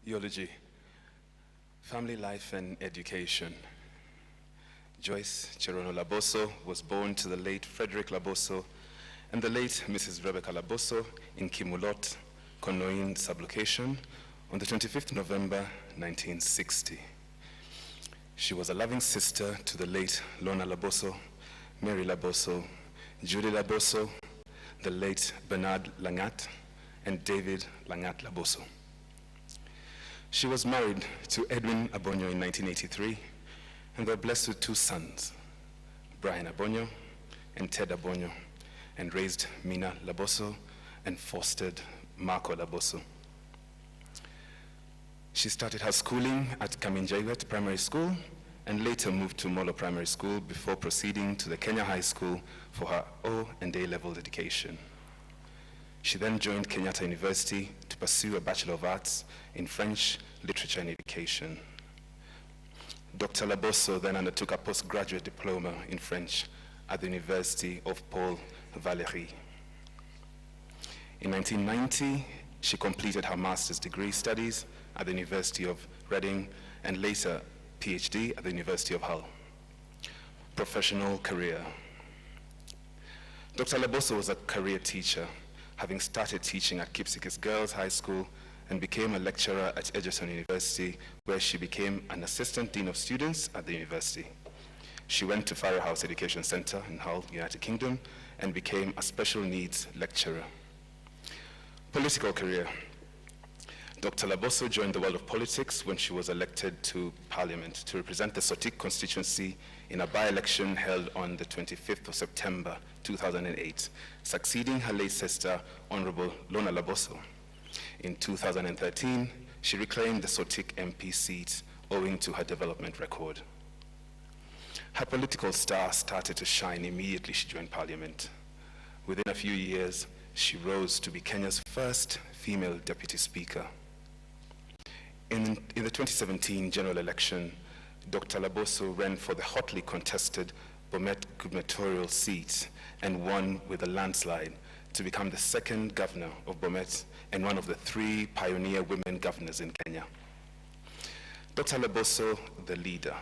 Euology, Family Life and Education. Joyce Laboso was born to the late Frederick Laboso and the late Mrs. Rebecca Laboso in Kimulot, Konoin sublocation on the 25th November 1960. She was a loving sister to the late Lona Laboso, Mary Laboso, Judy Laboso, the late Bernard Langat, and David Langat Laboso. She was married to Edwin Abonyo in 1983, and were blessed with two sons, Brian Abonyo and Ted Abonyo, and raised Mina Laboso and fostered Marco Laboso. She started her schooling at Kaminjaiwet Primary School and later moved to Molo Primary School before proceeding to the Kenya High School for her O and A level education. She then joined Kenyatta University to pursue a Bachelor of Arts in French, Literature and Education. Dr. Laboso then undertook a postgraduate diploma in French at the University of Paul Valéry. In 1990, she completed her master's degree studies at the University of Reading and later PhD at the University of Hull. Professional career. Dr. Laboso was a career teacher, having started teaching at Kipsikis Girls High School and became a lecturer at Egerton University, where she became an assistant dean of students at the university. She went to Farrow House Education Center in Hull, United Kingdom, and became a special needs lecturer. Political career. Dr. Laboso joined the world of politics when she was elected to Parliament to represent the Sotik constituency in a by-election held on the 25th of September 2008, succeeding her late sister, Honorable Lona Laboso. In 2013, she reclaimed the Sotik MP seat owing to her development record. Her political star started to shine immediately she joined Parliament. Within a few years, she rose to be Kenya's first female deputy speaker. In the 2017 general election, Dr. Laboso ran for the hotly contested Bomet gubernatorial seat and won with a landslide to become the second governor of Bomet and one of the 3 pioneer women governors in Kenya. Dr. Laboso, the leader.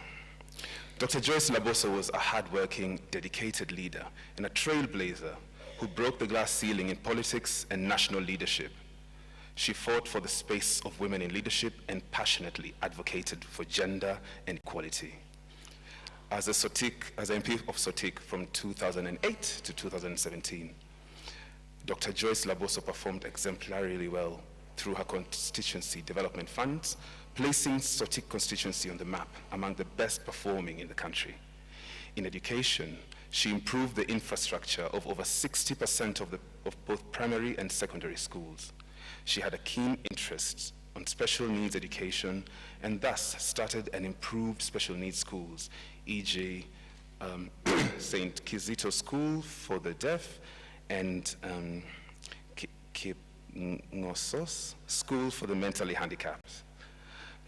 Dr. Joyce Laboso was a hardworking, dedicated leader and a trailblazer who broke the glass ceiling in politics and national leadership. She fought for the space of women in leadership and passionately advocated for gender and equality. As MP of Sotik from 2008 to 2017, Dr. Joyce Laboso performed exemplarily well through her constituency development funds, placing Sotik constituency on the map among the best performing in the country. In education, she improved the infrastructure of over 60% of both primary and secondary schools. She had a keen interest on special needs education and thus started and improved special needs schools, e.g. St. Kizito School for the Deaf and Kipngosos School for the Mentally Handicapped.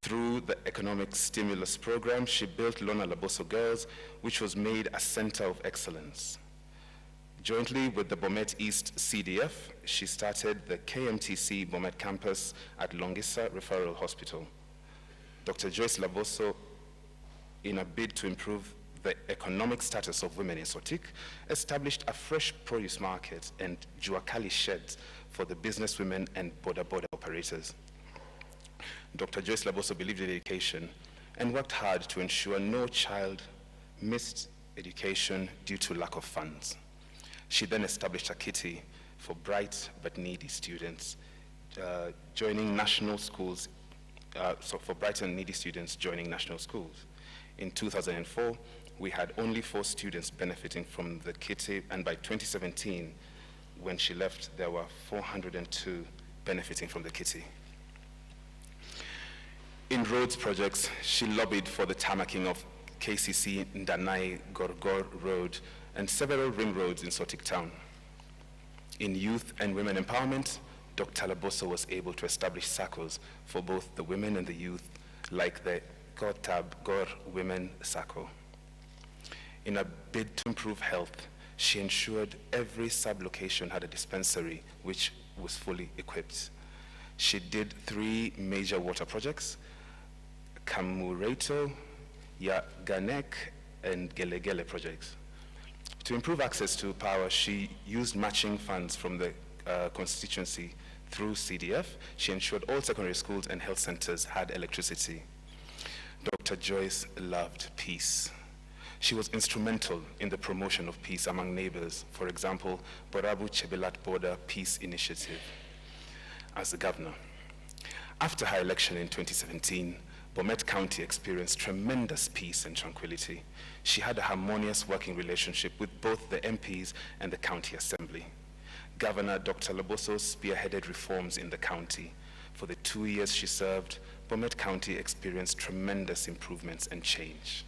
Through the economic stimulus program, she built Lona Laboso Girls, which was made a center of excellence. Jointly with the Bomet East CDF, she started the KMTC Bomet campus at Longisa Referral Hospital. Dr. Joyce Laboso, in a bid to improve the economic status of women in Sotik, established a fresh produce market and Juakali sheds for the businesswomen and border operators. Dr. Joyce Laboso believed in education and worked hard to ensure no child missed education due to lack of funds. She then established a kitty for bright but needy students, joining national schools, for bright and needy students joining national schools. In 2004, we had only 4 students benefiting from the kitty, and by 2017, when she left, there were 402 benefiting from the kitty. In roads projects, she lobbied for the tarmacking of KCC Ndanai Gorgor Road and several ring roads in Sotik town. In youth and women empowerment, Dr. Laboso was able to establish SACCOs for both the women and the youth, like the Gotab Gor Women SACCO. In a bid to improve health, she ensured every sub-location had a dispensary which was fully equipped. She did 3 major water projects, Kamureto, Yaganek, and Gelegele projects. To improve access to power, she used matching funds from the constituency through CDF. She ensured all secondary schools and health centers had electricity. Dr. Joyce loved peace. She was instrumental in the promotion of peace among neighbors. For example, Borabu Chebelat Border Peace Initiative as the governor. After her election in 2017, Bomet County experienced tremendous peace and tranquility. She had a harmonious working relationship with both the MPs and the county assembly. Governor Dr. Laboso spearheaded reforms in the county. For the 2 years she served, Bomet County experienced tremendous improvements and change.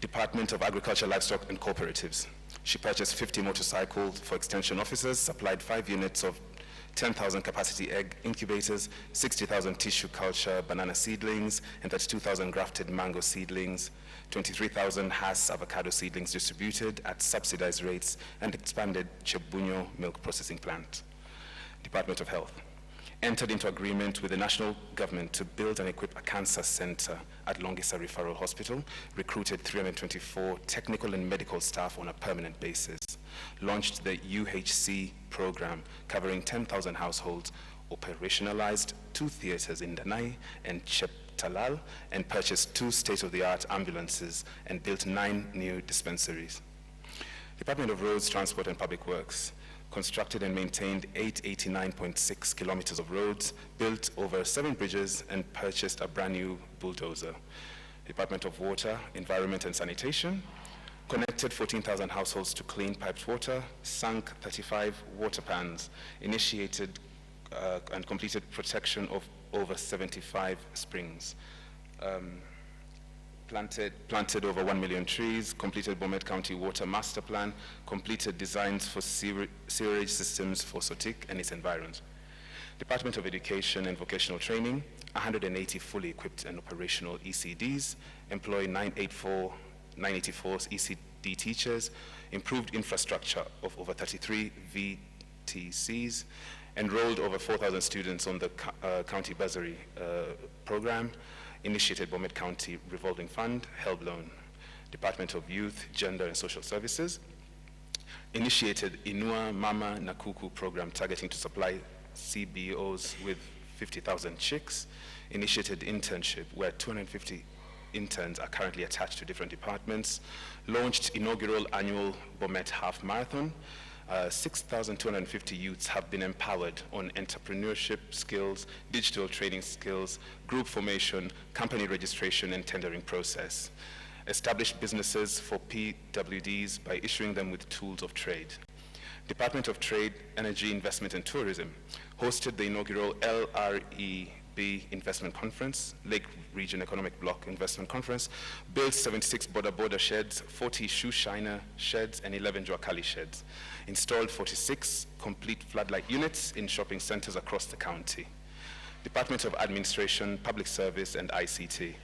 Department of Agriculture, Livestock and Cooperatives. She purchased 50 motorcycles for extension officers, supplied 5 units of 10,000 capacity egg incubators, 60,000 tissue culture banana seedlings, and 32,000 grafted mango seedlings, 23,000 Hass avocado seedlings distributed at subsidized rates, and expanded Chebunyo milk processing plant. Department of Health entered into agreement with the national government to build and equip a cancer center at Longisa Referral Hospital, recruited 324 technical and medical staff on a permanent basis, launched the UHC program covering 10,000 households, operationalized 2 theaters in Danai and Cheptalal, and purchased 2 state-of-the-art ambulances and built 9 new dispensaries. Department of Roads, Transport and Public Works constructed and maintained 889.6 kilometers of roads, built over 7 bridges, and purchased a brand new bulldozer. Department of Water, Environment and Sanitation connected 14,000 households to clean piped water, sunk 35 water pans, initiated and completed protection of over 75 springs, planted over 1 million trees, completed Bomet County Water Master Plan, completed designs for sewerage systems for Sotik and its environs. Department of Education and Vocational Training, 180 fully equipped and operational ECDs, employ 984 ECD teachers, improved infrastructure of over 33 VTCs, enrolled over 4,000 students on the county bursary program, initiated Bomet County Revolving Fund, HELB loan. Department of Youth, Gender and Social Services initiated Inua Mama Nakuku program targeting to supply CBOs with 50,000 chicks, initiated internship where 250 interns are currently attached to different departments, launched inaugural annual Bomet Half Marathon. 6,250 youths have been empowered on entrepreneurship skills, digital training skills, group formation, company registration, and tendering process. Established businesses for PWDs by issuing them with tools of trade. Department of Trade, Energy, Investment, and Tourism hosted the inaugural LREB Investment Conference, Lake Region Economic Bloc Investment Conference, built 76 border sheds, 40 shoe shiner sheds, and 11 Joakali sheds. Installed 46 complete floodlight units in shopping centers across the county. Department of Administration, Public Service, and ICT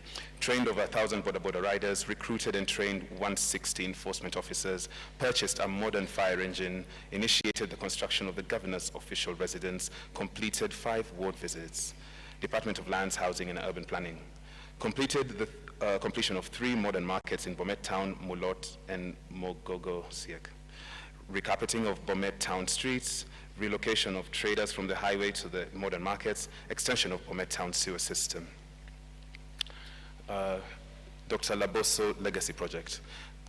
trained over 1,000 border riders, recruited and trained 160 enforcement officers, purchased a modern fire engine, initiated the construction of the governor's official residence, completed 5 ward visits. Department of Lands, Housing, and Urban Planning completed the completion of 3 modern markets in Bomet Town, Mulot, and Mogogo Siek. Recarpeting of Bomet Town streets, relocation of traders from the highway to the modern markets, extension of Bomet Town sewer system. Dr. Laboso Legacy Project,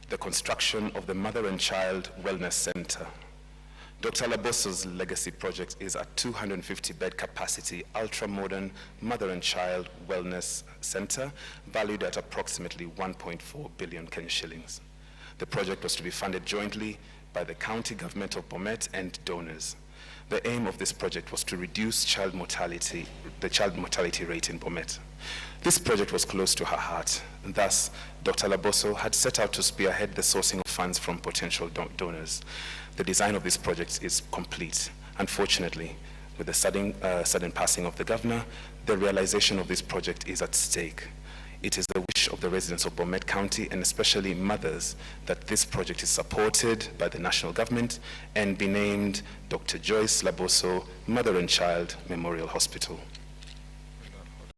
the construction of the Mother and Child Wellness Center. Dr. Laboso's Legacy Project is a 250-bed capacity, ultra-modern Mother and Child Wellness Center, valued at approximately 1.4 billion Kenya shillings. The project was to be funded jointly by the county government of Bomet and donors. The aim of this project was to reduce the child mortality rate in Bomet. This project was close to her heart, and thus Dr. Laboso had set out to spearhead the sourcing of funds from potential donors. The design of this project is complete. Unfortunately, with the sudden passing of the governor, the realization of this project is at stake. It is the wish of the residents of Bomet County, and especially mothers, that this project is supported by the national government and be named Dr. Joyce Laboso Mother and Child Memorial Hospital.